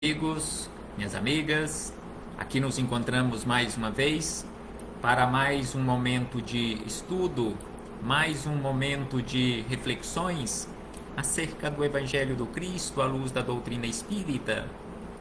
Amigos, minhas amigas, aqui nos encontramos mais uma vez para mais um momento de estudo, mais um momento de reflexões acerca do Evangelho do Cristo à luz da doutrina espírita.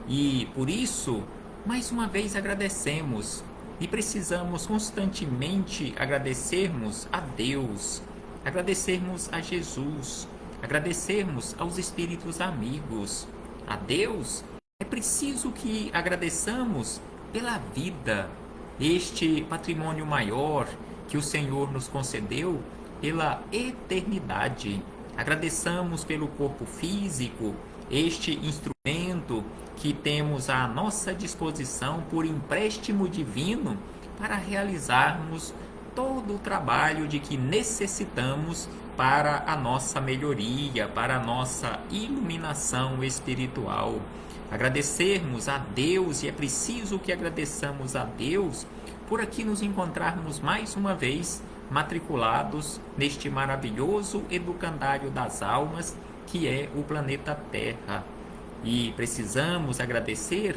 E por isso, mais uma vez agradecemos e precisamos constantemente agradecermos a Deus, agradecermos a Jesus, agradecermos aos espíritos amigos, a Deus. É preciso que agradeçamos pela vida, este patrimônio maior que o Senhor nos concedeu pela eternidade. Agradeçamos pelo corpo físico, este instrumento que temos à nossa disposição por empréstimo divino para realizarmos todo o trabalho de que necessitamos para a nossa melhoria, para a nossa iluminação espiritual. Agradecermos a Deus, e é preciso que agradeçamos a Deus por aqui nos encontrarmos mais uma vez matriculados neste maravilhoso educandário das almas que é o planeta Terra. E precisamos agradecer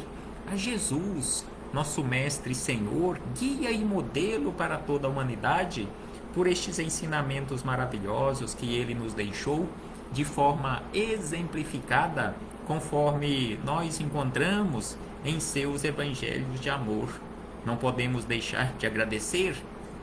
a Jesus, nosso Mestre e Senhor, guia e modelo para toda a humanidade, por estes ensinamentos maravilhosos que Ele nos deixou de forma exemplificada, conforme nós encontramos em seus evangelhos de amor. Não podemos deixar de agradecer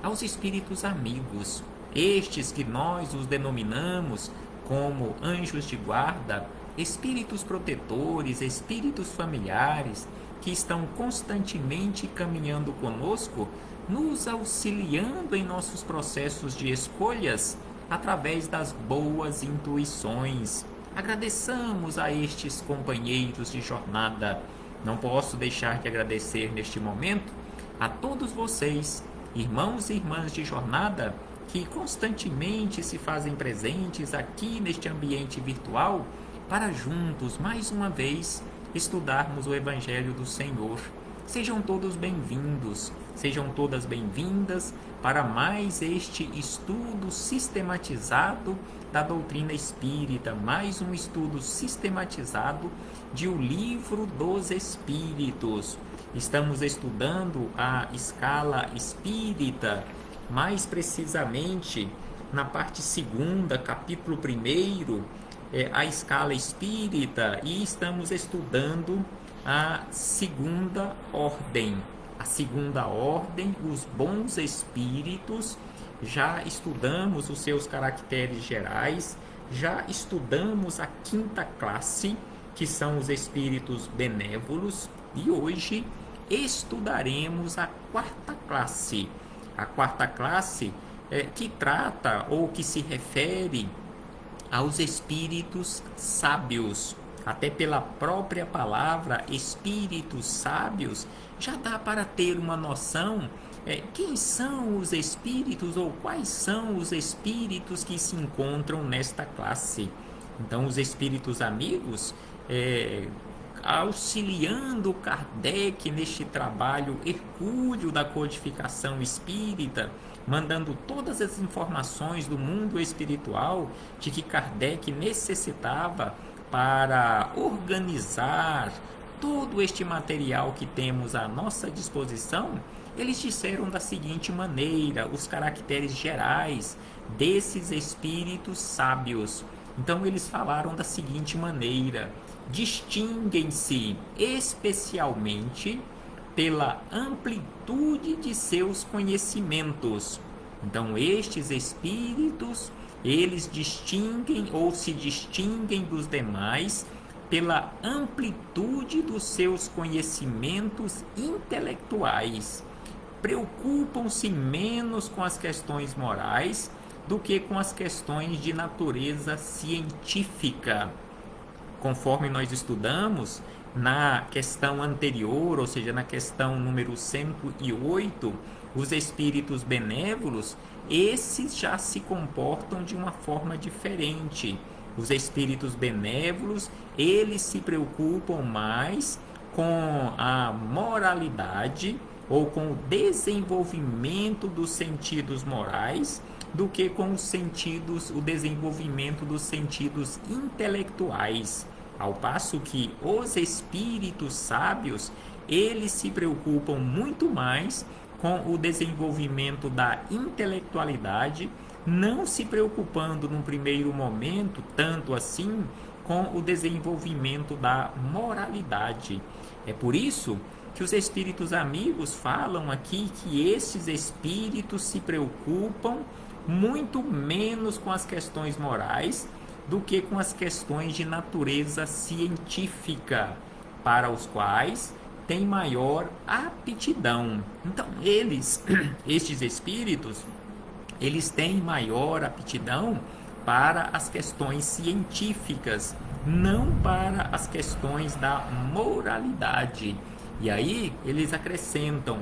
aos espíritos amigos, estes que nós os denominamos como anjos de guarda, espíritos protetores, espíritos familiares, que estão constantemente caminhando conosco, nos auxiliando em nossos processos de escolhas através das boas intuições. Agradeçamos a estes companheiros de jornada. Não posso deixar de agradecer neste momento a todos vocês, irmãos e irmãs de jornada, que constantemente se fazem presentes aqui neste ambiente virtual para juntos, mais uma vez, estudarmos o Evangelho do Senhor. Sejam todos bem-vindos, sejam todas bem-vindas para mais este estudo sistematizado da doutrina espírita, mais um estudo sistematizado de O Livro dos Espíritos. Estamos estudando a escala espírita, mais precisamente na parte 2ª, capítulo 1º, a escala espírita, e estamos estudando a segunda ordem. A segunda ordem, os bons espíritos. Já estudamos os seus caracteres gerais, já estudamos a 5ª classe, que são os espíritos benévolos, e hoje estudaremos a 4ª classe. A 4ª classe que trata ou que se refere aos espíritos sábios. Até pela própria palavra espíritos sábios, já dá para ter uma noção quem são os espíritos ou quais são os espíritos que se encontram nesta classe. Então, os espíritos amigos, auxiliando Kardec neste trabalho hercúleo da codificação espírita, mandando todas as informações do mundo espiritual de que Kardec necessitava para organizar todo este material que temos à nossa disposição. Eles disseram da seguinte maneira os caracteres gerais desses espíritos sábios. Então eles falaram da seguinte maneira: distinguem-se especialmente pela amplitude de seus conhecimentos. Então estes espíritos, eles distinguem ou se distinguem dos demais pela amplitude dos seus conhecimentos intelectuais. Preocupam-se menos com as questões morais do que com as questões de natureza científica. Conforme nós estudamos na questão anterior, ou seja, na questão número 108, os espíritos benévolos, esses já se comportam de uma forma diferente. Os espíritos benévolos, eles se preocupam mais com a moralidade ou com o desenvolvimento dos sentidos morais do que com os sentidos, o desenvolvimento dos sentidos intelectuais. Ao passo que os espíritos sábios, eles se preocupam muito mais com o desenvolvimento da intelectualidade, não se preocupando num primeiro momento, tanto assim, com o desenvolvimento da moralidade. É por isso que os espíritos amigos falam aqui que esses espíritos se preocupam muito menos com as questões morais do que com as questões de natureza científica, para os quais tem maior aptidão. Então, estes espíritos, eles têm maior aptidão para as questões científicas, não para as questões da moralidade. E aí eles acrescentam: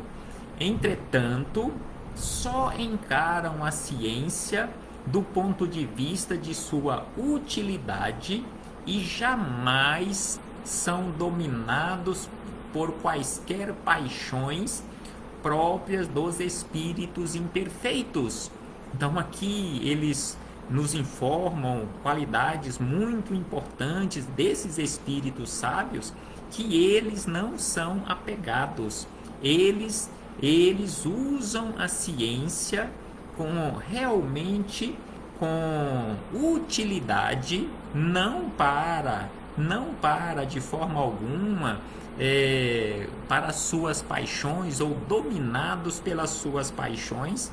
entretanto, só encaram a ciência do ponto de vista de sua utilidade e jamais são dominados por quaisquer paixões próprias dos espíritos imperfeitos. Então aqui eles nos informam qualidades muito importantes desses espíritos sábios, que eles não são apegados, eles usam a ciência realmente com utilidade, não para de forma alguma para suas paixões ou dominados pelas suas paixões,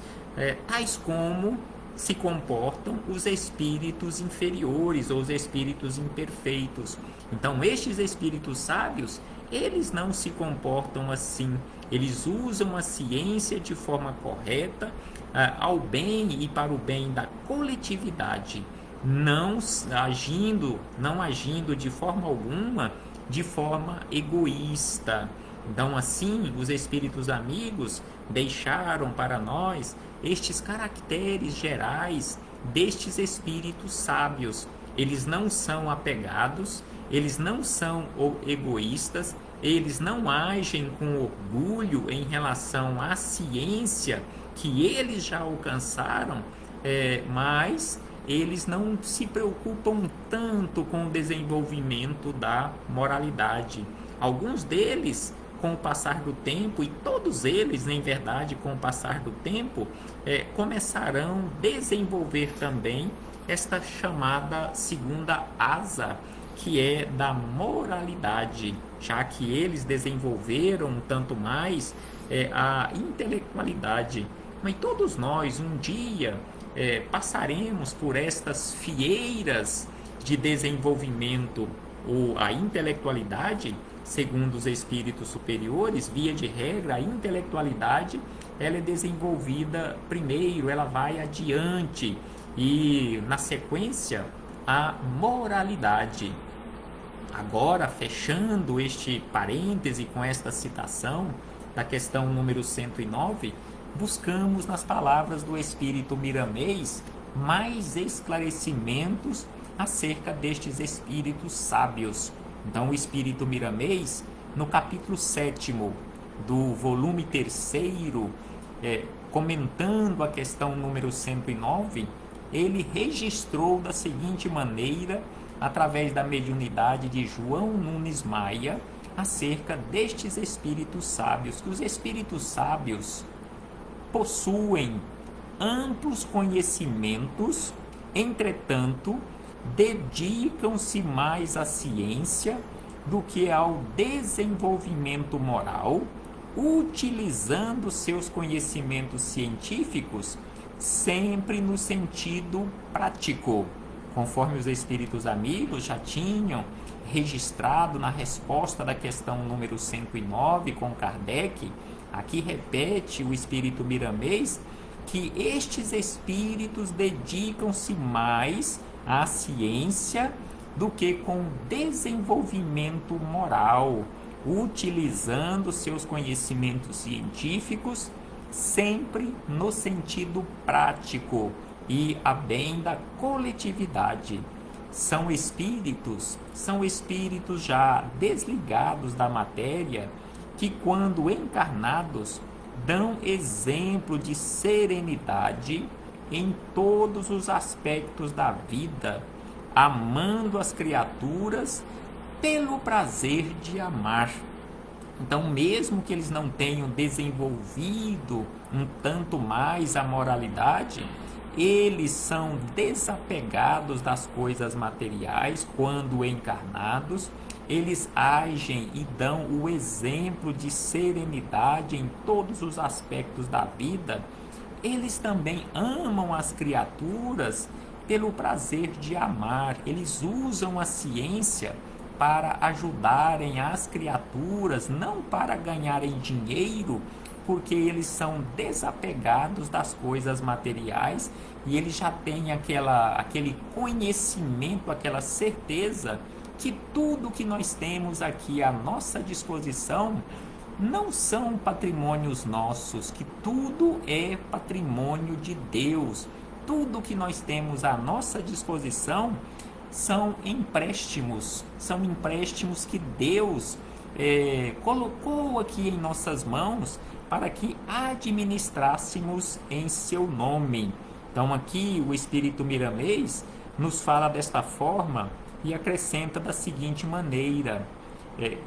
tais como se comportam os espíritos inferiores ou os espíritos imperfeitos. Então, estes espíritos sábios, eles não se comportam assim. Eles usam a ciência de forma correta, ao bem e para o bem da coletividade, não agindo de forma alguma de forma egoísta. Então, assim, os espíritos amigos deixaram para nós estes caracteres gerais destes espíritos sábios. Eles não são apegados, eles não são egoístas, eles não agem com orgulho em relação à ciência que eles já alcançaram, mas eles não se preocupam tanto com o desenvolvimento da moralidade. Alguns deles, com o passar do tempo, e todos eles, em verdade, com o passar do tempo, começarão a desenvolver também esta chamada segunda asa, que é da moralidade, já que eles desenvolveram um tanto mais a intelectualidade. Mas todos nós, um dia, passaremos por estas fieiras de desenvolvimento, ou a intelectualidade, segundo os espíritos superiores, via de regra, a intelectualidade ela é desenvolvida primeiro, ela vai adiante, e na sequência a moralidade. Agora, fechando este parêntese com esta citação da questão número 109, buscamos nas palavras do Espírito Miramês mais esclarecimentos acerca destes espíritos sábios. Então, o Espírito Miramês, no capítulo 7º do volume 3º, comentando a questão número 109, ele registrou da seguinte maneira, através da mediunidade de João Nunes Maia, acerca destes espíritos sábios, que os espíritos sábios possuem amplos conhecimentos, entretanto, dedicam-se mais à ciência do que ao desenvolvimento moral, utilizando seus conhecimentos científicos sempre no sentido prático, conforme os espíritos amigos já tinham registrado na resposta da questão número 109 com Kardec. Aqui repete o Espírito Miramês que estes espíritos dedicam-se mais à ciência do que com desenvolvimento moral, utilizando seus conhecimentos científicos sempre no sentido prático e a bem da coletividade. São espíritos já desligados da matéria, que quando encarnados dão exemplo de serenidade em todos os aspectos da vida, amando as criaturas pelo prazer de amar. Então, mesmo que eles não tenham desenvolvido um tanto mais a moralidade, eles são desapegados das coisas materiais quando encarnados. Eles agem e dão o exemplo de serenidade em todos os aspectos da vida. Eles também amam as criaturas pelo prazer de amar. Eles usam a ciência para ajudarem as criaturas, não para ganharem dinheiro, porque eles são desapegados das coisas materiais e eles já têm aquele conhecimento, aquela certeza que tudo que nós temos aqui à nossa disposição não são patrimônios nossos, que tudo é patrimônio de Deus. Tudo que nós temos à nossa disposição são empréstimos que Deus colocou aqui em nossas mãos para que administrássemos em seu nome. Então aqui o Espírito Miramês nos fala desta forma e acrescenta da seguinte maneira,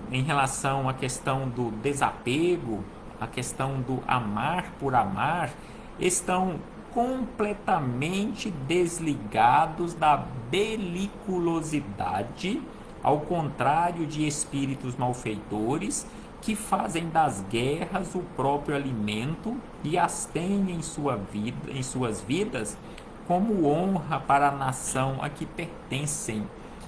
em relação à questão do desapego, a questão do amar por amar, estão completamente desligados da beliculosidade, ao contrário de espíritos malfeitores que fazem das guerras o próprio alimento e as têm em suas vidas como honra para a nação a que pertencem.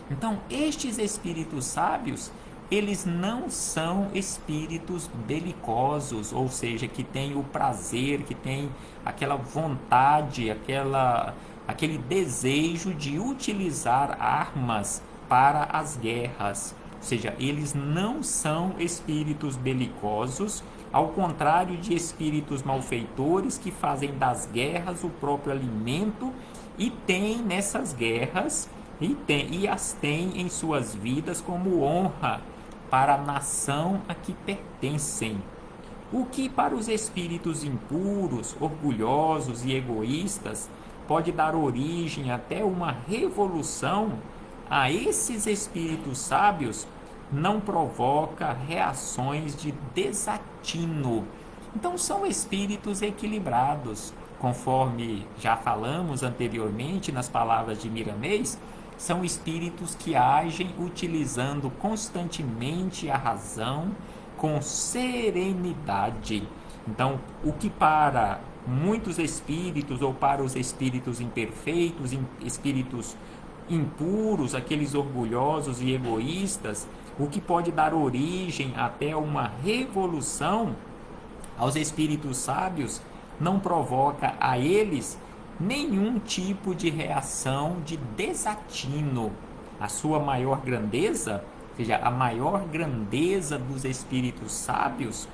Então, estes espíritos sábios, eles não são espíritos belicosos, ou seja, que têm o prazer, que têm aquela vontade, aquele desejo de utilizar armas para as guerras. Ou seja, eles não são espíritos belicosos, ao contrário de espíritos malfeitores que fazem das guerras o próprio alimento e têm nessas guerras e as têm em suas vidas como honra para a nação a que pertencem. O que para os espíritos impuros, orgulhosos e egoístas pode dar origem até uma revolução, a esses espíritos sábios não provoca reações de desatino. Então são espíritos equilibrados, conforme já falamos anteriormente nas palavras de Miramês. São espíritos que agem utilizando constantemente a razão com serenidade. Então, o que para muitos espíritos ou para os espíritos imperfeitos, espíritos impuros, aqueles orgulhosos e egoístas, o que pode dar origem até uma revolução, aos espíritos sábios não provoca a eles nenhum tipo de reação de desatino. A sua maior grandeza, ou seja, a maior grandeza dos espíritos sábios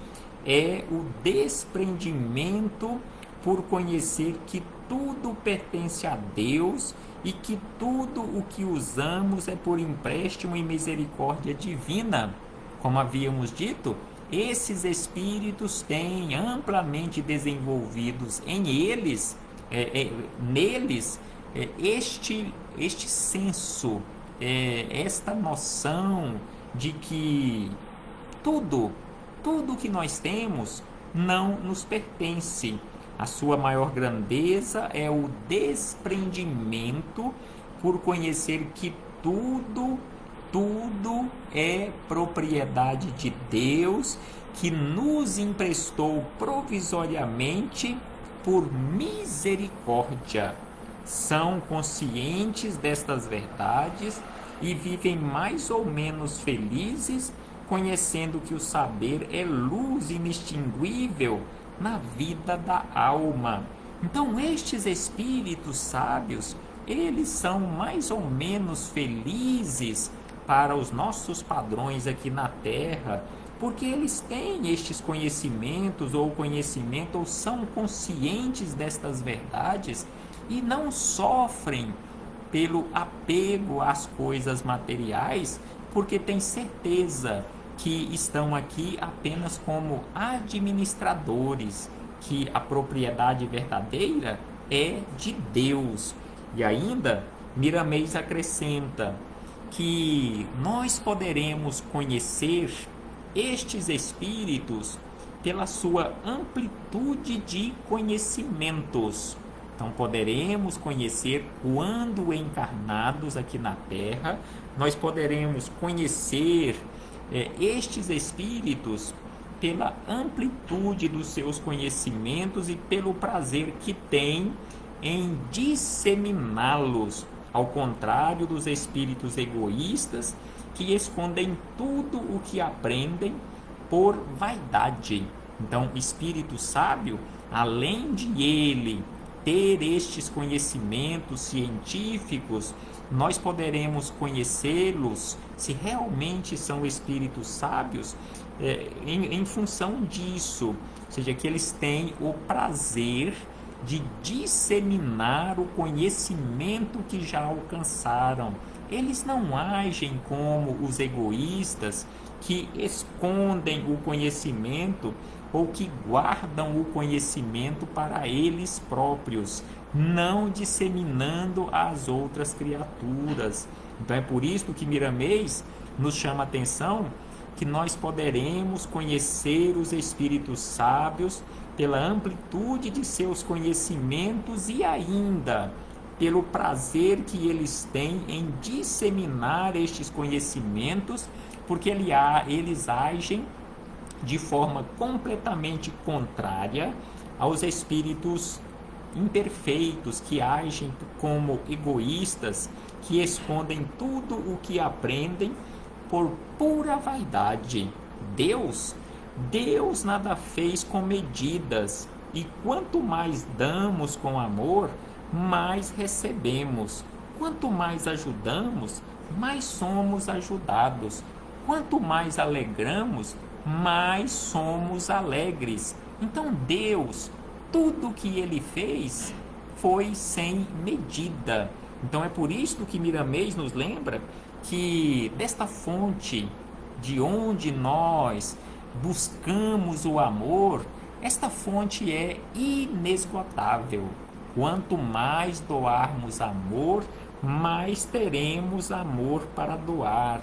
é o desprendimento por conhecer que tudo pertence a Deus e que tudo o que usamos é por empréstimo e misericórdia divina. Como havíamos dito, esses espíritos têm amplamente desenvolvidos neles este senso, esta noção de que tudo que nós temos não nos pertence. A sua maior grandeza é o desprendimento por conhecer que tudo é propriedade de Deus, que nos emprestou provisoriamente por misericórdia. São conscientes destas verdades e vivem mais ou menos felizes, conhecendo que o saber é luz inextinguível na vida da alma. Então, estes espíritos sábios, eles são mais ou menos felizes para os nossos padrões aqui na Terra, porque eles têm estes conhecimentos ou são conscientes destas verdades e não sofrem pelo apego às coisas materiais, porque têm certeza que estão aqui apenas como administradores, que a propriedade verdadeira é de Deus. E ainda Miramês acrescenta que nós poderemos conhecer estes espíritos pela sua amplitude de conhecimentos. Então, poderemos conhecer quando encarnados aqui na Terra, nós poderemos conhecer estes espíritos pela amplitude dos seus conhecimentos e pelo prazer que tem em disseminá-los, ao contrário dos espíritos egoístas que escondem tudo o que aprendem por vaidade. Então, o espírito sábio, além de ele ter estes conhecimentos científicos, nós poderemos conhecê-los, se realmente são espíritos sábios, em função disso, ou seja, que eles têm o prazer de disseminar o conhecimento que já alcançaram. Eles não agem como os egoístas que escondem o conhecimento ou que guardam o conhecimento para eles próprios, não disseminando às outras criaturas. Então é por isso que Miramês nos chama a atenção que nós poderemos conhecer os espíritos sábios pela amplitude de seus conhecimentos e ainda pelo prazer que eles têm em disseminar estes conhecimentos, porque eles agem de forma completamente contrária aos espíritos imperfeitos que agem como egoístas, que escondem tudo o que aprendem por pura vaidade. Deus nada fez com medidas, e quanto mais damos com amor, mais recebemos. Quanto mais ajudamos, mais somos ajudados. Quanto mais alegramos, mais somos alegres. Então Deus, tudo que Ele fez foi sem medida. Então é por isso que Miramês nos lembra que desta fonte de onde nós buscamos o amor, esta fonte é inesgotável. Quanto mais doarmos amor, mais teremos amor para doar.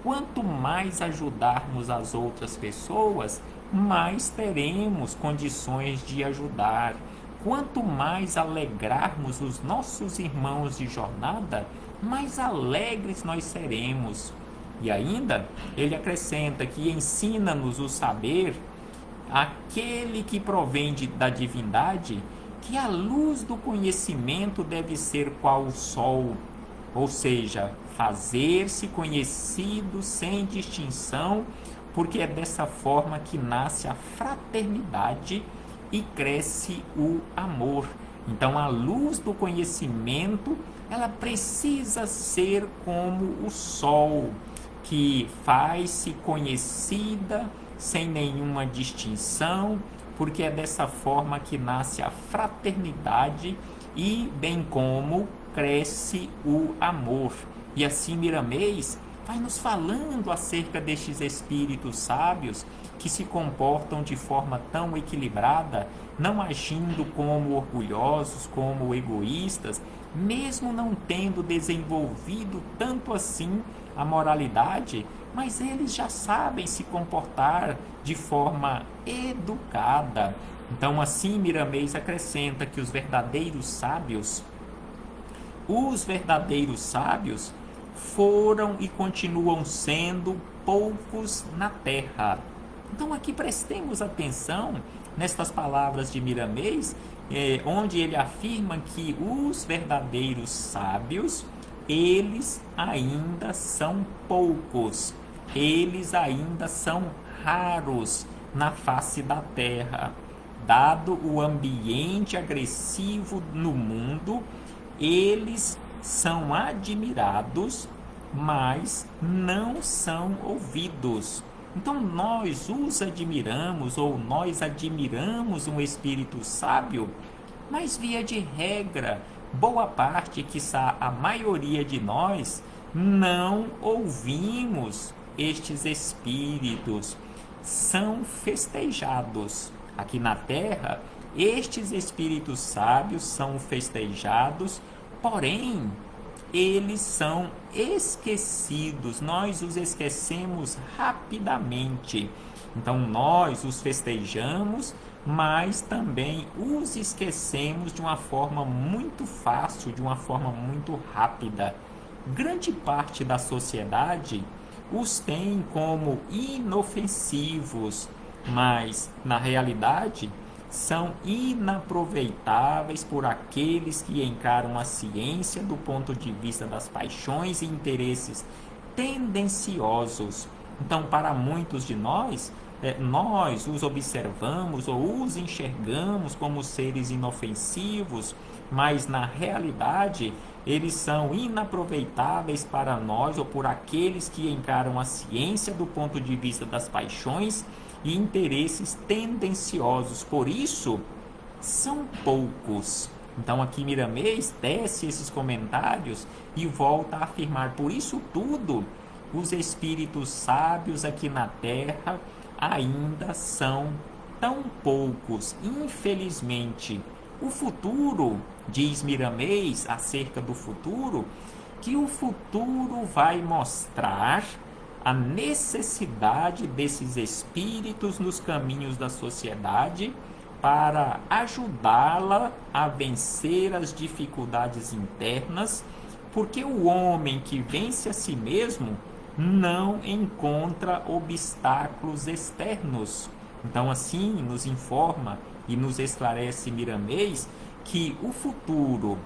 Quanto mais ajudarmos as outras pessoas, mais teremos condições de ajudar. Quanto mais alegrarmos os nossos irmãos de jornada, mais alegres nós seremos. E ainda, ele acrescenta que ensina-nos o saber, aquele que provém da divindade, que a luz do conhecimento deve ser qual o sol, ou seja, fazer-se conhecido sem distinção, porque é dessa forma que nasce a fraternidade e cresce o amor. Então, a luz do conhecimento, ela precisa ser como o sol, que faz-se conhecida sem nenhuma distinção, porque é dessa forma que nasce a fraternidade e bem como cresce o amor. E assim Miramês vai nos falando acerca destes espíritos sábios que se comportam de forma tão equilibrada, não agindo como orgulhosos, como egoístas, mesmo não tendo desenvolvido tanto assim a moralidade, mas eles já sabem se comportar de forma educada. Então assim Miramês acrescenta que os verdadeiros sábios foram e continuam sendo poucos na terra. Então aqui prestemos atenção nestas palavras de Miramês, onde ele afirma que os verdadeiros sábios, eles ainda são poucos, eles ainda são raros na face da terra. Dado o ambiente agressivo no mundo, eles são admirados, mas não são ouvidos. Então nós os admiramos, ou nós admiramos um espírito sábio, mas via de regra, boa parte, quiçá a maioria de nós, não ouvimos estes espíritos. São festejados. Aqui na terra, estes espíritos sábios são festejados, porém, eles são esquecidos, nós os esquecemos rapidamente. Então nós os festejamos, mas também os esquecemos de uma forma muito fácil, de uma forma muito rápida. Grande parte da sociedade os tem como inofensivos, mas na realidade são inaproveitáveis por aqueles que encaram a ciência do ponto de vista das paixões e interesses tendenciosos. Então, para muitos de nós, nós os observamos ou os enxergamos como seres inofensivos, mas na realidade eles são inaproveitáveis para nós ou por aqueles que encaram a ciência do ponto de vista das paixões e interesses tendenciosos. Por isso, são poucos. Então aqui Miramês tece esses comentários e volta a afirmar: por isso tudo, os espíritos sábios aqui na Terra ainda são tão poucos, infelizmente. O futuro, diz Miramês acerca do futuro, que o futuro vai mostrar a necessidade desses espíritos nos caminhos da sociedade para ajudá-la a vencer as dificuldades internas, porque o homem que vence a si mesmo não encontra obstáculos externos. Então assim nos informa e nos esclarece Miramês que o futuro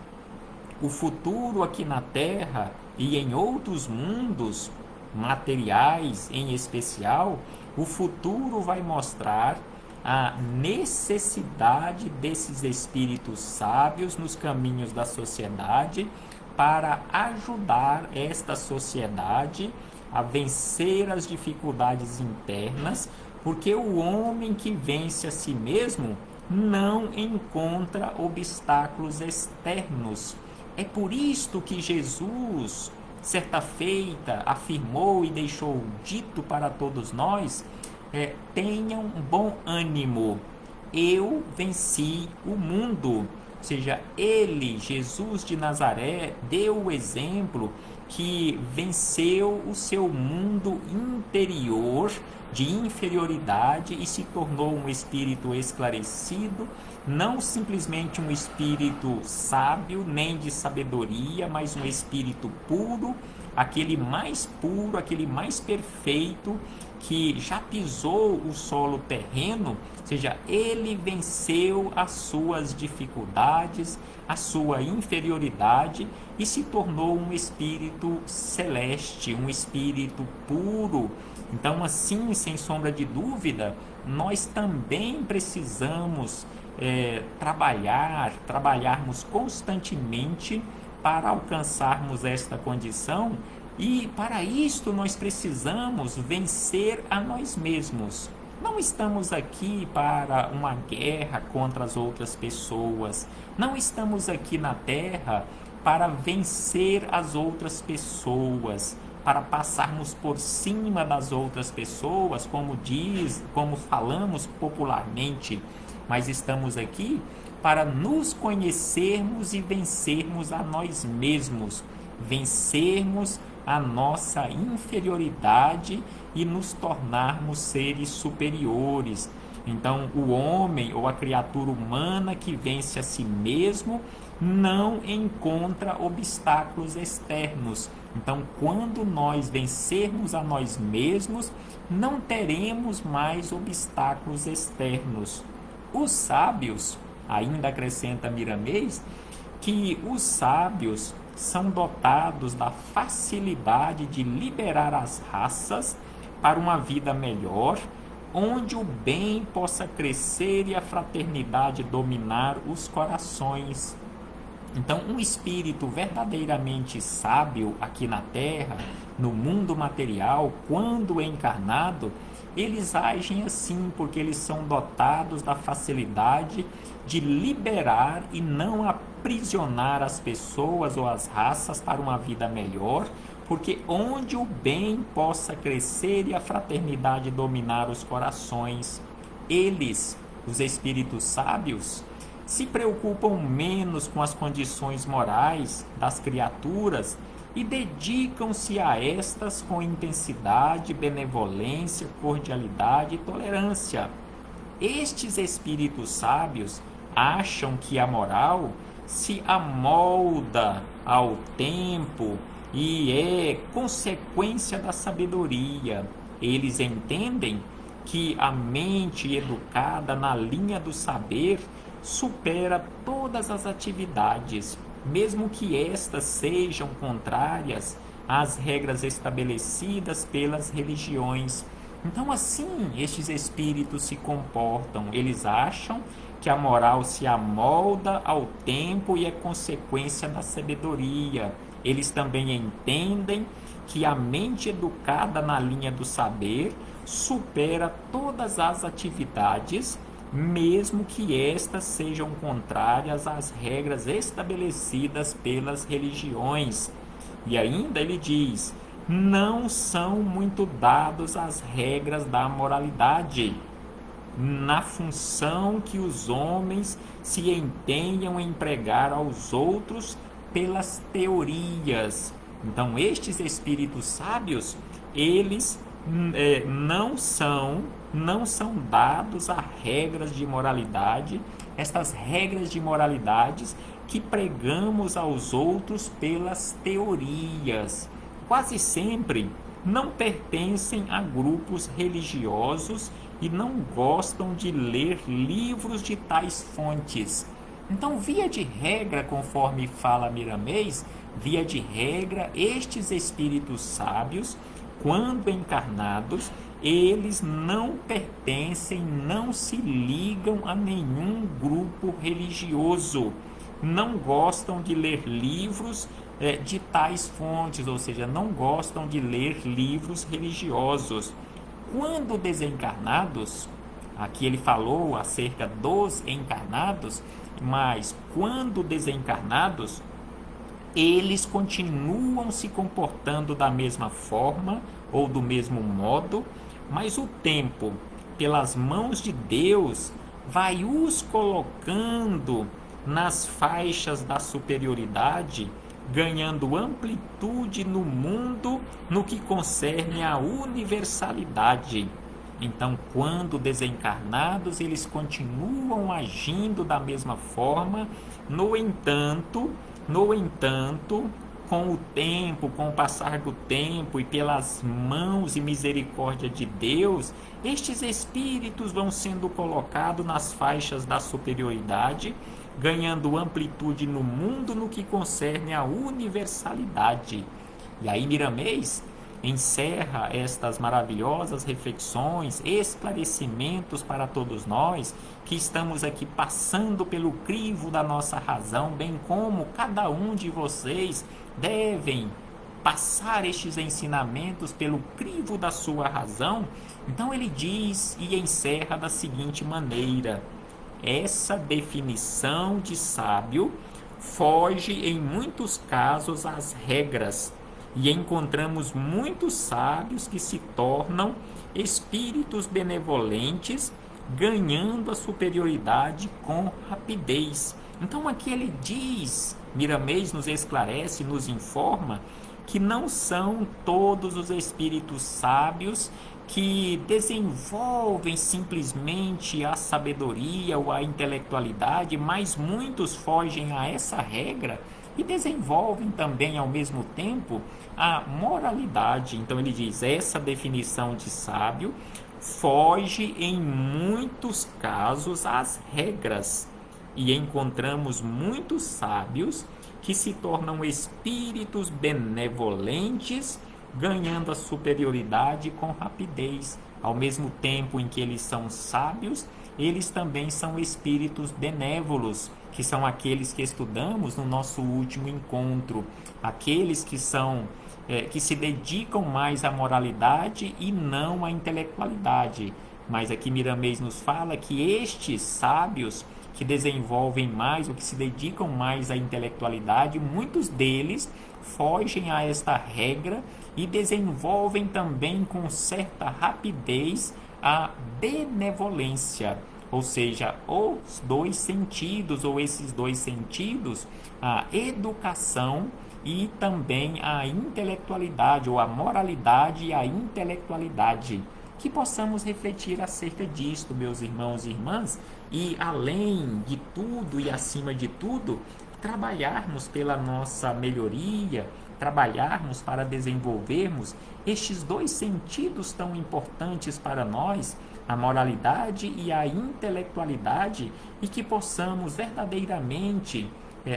aqui na Terra e em outros mundos materiais em especial, o futuro vai mostrar a necessidade desses espíritos sábios nos caminhos da sociedade para ajudar esta sociedade a vencer as dificuldades internas, porque o homem que vence a si mesmo não encontra obstáculos externos. É por isto que Jesus, certa feita, afirmou e deixou dito para todos nós: tenham bom ânimo, eu venci o mundo. Ou seja, ele, Jesus de Nazaré, deu o exemplo que venceu o seu mundo interior de inferioridade e se tornou um espírito esclarecido, não simplesmente um espírito sábio nem de sabedoria, mas um espírito puro, aquele mais puro, aquele mais perfeito que já pisou o solo terreno. Ou seja, ele venceu as suas dificuldades, a sua inferioridade e se tornou um espírito celeste, um espírito puro. Então, assim, sem sombra de dúvida, nós também precisamos trabalharmos constantemente para alcançarmos esta condição, e para isto nós precisamos vencer a nós mesmos. Não estamos aqui para uma guerra contra as outras pessoas, não estamos aqui na Terra para vencer as outras pessoas, para passarmos por cima das outras pessoas, como falamos popularmente, mas estamos aqui para nos conhecermos e vencermos a nós mesmos, vencermos a nossa inferioridade e nos tornarmos seres superiores. Então, o homem ou a criatura humana que vence a si mesmo não encontra obstáculos externos. Então, quando nós vencermos a nós mesmos, não teremos mais obstáculos externos. Os sábios, ainda acrescenta Miramês, que os sábios são dotados da facilidade de liberar as raças para uma vida melhor, onde o bem possa crescer e a fraternidade dominar os corações. Então, um espírito verdadeiramente sábio aqui na Terra, no mundo material, quando encarnado, eles agem assim porque eles são dotados da facilidade de liberar e não aprisionar as pessoas ou as raças para uma vida melhor, porque onde o bem possa crescer e a fraternidade dominar os corações, eles, os espíritos sábios, se preocupam menos com as condições morais das criaturas e dedicam-se a estas com intensidade, benevolência, cordialidade e tolerância. Estes espíritos sábios acham que a moral se amolda ao tempo e é consequência da sabedoria. Eles entendem que a mente educada na linha do saber supera todas as atividades, mesmo que estas sejam contrárias às regras estabelecidas pelas religiões. Então, assim, estes espíritos se comportam. Eles acham que a moral se amolda ao tempo e é consequência da sabedoria. Eles também entendem que a mente educada na linha do saber supera todas as atividades, mesmo que estas sejam contrárias às regras estabelecidas pelas religiões. E ainda ele diz: não são muito dados às regras da moralidade, na função que os homens se empenham em pregar aos outros pelas teorias. Então, estes espíritos sábios, eles não são dados a regras de moralidade, estas regras de moralidades que pregamos aos outros pelas teorias. Quase sempre não pertencem a grupos religiosos e não gostam de ler livros de tais fontes. Então, via de regra, conforme fala Miramês, via de regra, estes espíritos sábios, quando encarnados, eles não pertencem, não se ligam a nenhum grupo religioso, não gostam de ler livros de tais fontes, ou seja, não gostam de ler livros religiosos. Quando desencarnados, aqui ele falou acerca dos encarnados, mas quando desencarnados, eles continuam se comportando da mesma forma ou do mesmo modo, mas o tempo, pelas mãos de Deus, vai os colocando nas faixas da superioridade, ganhando amplitude no mundo no que concerne à universalidade. Então, quando desencarnados, eles continuam agindo da mesma forma, no entanto, com o tempo, com o passar do tempo e pelas mãos e misericórdia de Deus, estes espíritos vão sendo colocados nas faixas da superioridade, ganhando amplitude no mundo no que concerne à universalidade. E aí Miramês encerra estas maravilhosas reflexões, esclarecimentos para todos nós que estamos aqui passando pelo crivo da nossa razão, bem como cada um de vocês devem passar estes ensinamentos pelo crivo da sua razão. Então ele diz e encerra da seguinte maneira: essa definição de sábio foge em muitos casos às regras, e encontramos muitos sábios que se tornam espíritos benevolentes, ganhando a superioridade com rapidez. Então aqui ele diz, Miramês nos esclarece, nos informa, que não são todos os espíritos sábios que desenvolvem simplesmente a sabedoria ou a intelectualidade, mas muitos fogem a essa regra e desenvolvem também ao mesmo tempo a moralidade. Então ele diz, essa definição de sábio foge em muitos casos às regras, e encontramos muitos sábios que se tornam espíritos benevolentes, ganhando a superioridade com rapidez. Ao mesmo tempo em que eles são sábios, eles também são espíritos benévolos, que são aqueles que estudamos no nosso último encontro, aqueles que se dedicam mais à moralidade e não à intelectualidade. Mas aqui Miramês nos fala que estes sábios que desenvolvem mais ou que se dedicam mais à intelectualidade, muitos deles fogem a esta regra e desenvolvem também com certa rapidez a benevolência, ou seja, os dois sentidos, ou esses dois sentidos, a educação e também a intelectualidade, ou a moralidade e a intelectualidade. Que possamos refletir acerca disto, meus irmãos e irmãs, e além de tudo e acima de tudo, trabalharmos pela nossa melhoria, trabalharmos para desenvolvermos estes dois sentidos tão importantes para nós, a moralidade e a intelectualidade, e que possamos verdadeiramente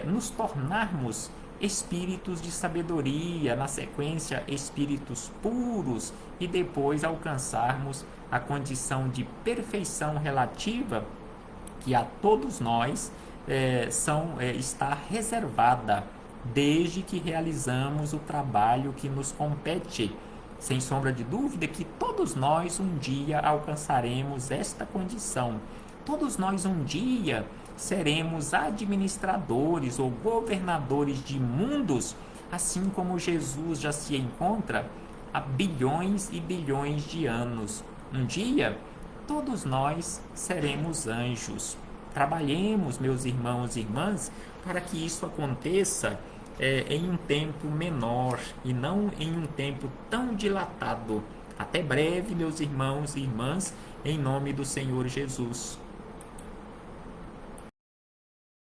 nos tornarmos espíritos de sabedoria, na sequência espíritos puros, e depois alcançarmos a condição de perfeição relativa que a todos nós está reservada desde que realizamos o trabalho que nos compete. Sem sombra de dúvida que todos nós um dia alcançaremos esta condição. Todos nós um dia seremos administradores ou governadores de mundos, assim como Jesus já se encontra há bilhões e bilhões de anos. Um dia, todos nós seremos anjos. Trabalhemos, meus irmãos e irmãs, para que isso aconteça em um tempo menor e não em um tempo tão dilatado. Até breve, meus irmãos e irmãs, em nome do Senhor Jesus.